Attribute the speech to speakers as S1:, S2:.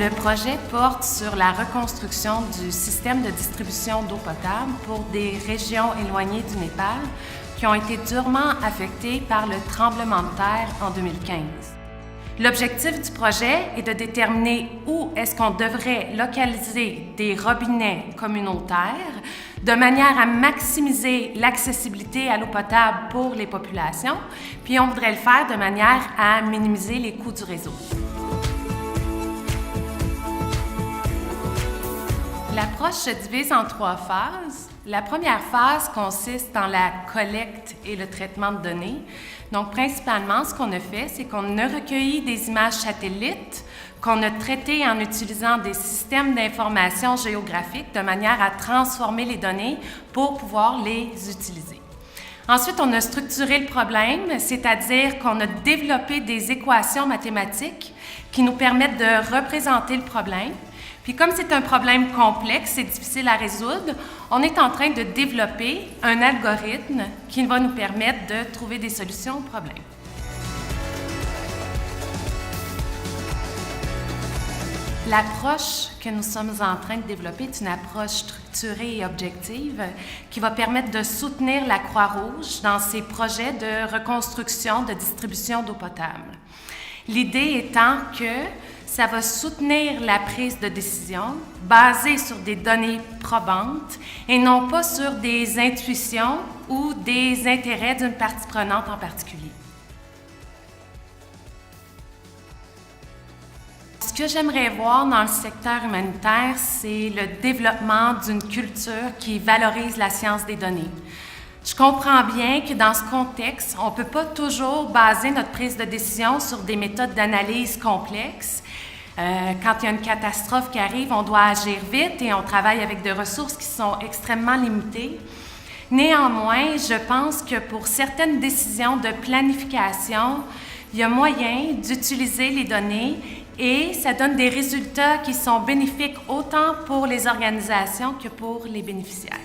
S1: Le projet porte sur la reconstruction du système de distribution d'eau potable pour des régions éloignées du Népal qui ont été durement affectées par le tremblement de terre en 2015. L'objectif du projet est de déterminer où est-ce qu'on devrait localiser des robinets communautaires de manière à maximiser l'accessibilité à l'eau potable pour les populations, puis on voudrait le faire de manière à minimiser les coûts du réseau. L'approche se divise en 3 phases. La première phase consiste dans la collecte et le traitement de données. Donc, principalement, ce qu'on a fait, c'est qu'on a recueilli des images satellites qu'on a traitées en utilisant des systèmes d'information géographique de manière à transformer les données pour pouvoir les utiliser. Ensuite, on a structuré le problème, c'est-à-dire qu'on a développé des équations mathématiques qui nous permettent de représenter le problème. Puis comme c'est un problème complexe et difficile à résoudre, on est en train de développer un algorithme qui va nous permettre de trouver des solutions au problème. L'approche que nous sommes en train de développer est une approche structurée et objective qui va permettre de soutenir la Croix-Rouge dans ses projets de reconstruction de distribution d'eau potable. L'idée étant que ça va soutenir la prise de décision basée sur des données probantes et non pas sur des intuitions ou des intérêts d'une partie prenante en particulier. Ce que j'aimerais voir dans le secteur humanitaire, c'est le développement d'une culture qui valorise la science des données. Je comprends bien que dans ce contexte, on ne peut pas toujours baser notre prise de décision sur des méthodes d'analyse complexes. Quand il y a une catastrophe qui arrive, on doit agir vite et on travaille avec des ressources qui sont extrêmement limitées. Néanmoins, je pense que pour certaines décisions de planification, il y a moyen d'utiliser les données et ça donne des résultats qui sont bénéfiques autant pour les organisations que pour les bénéficiaires.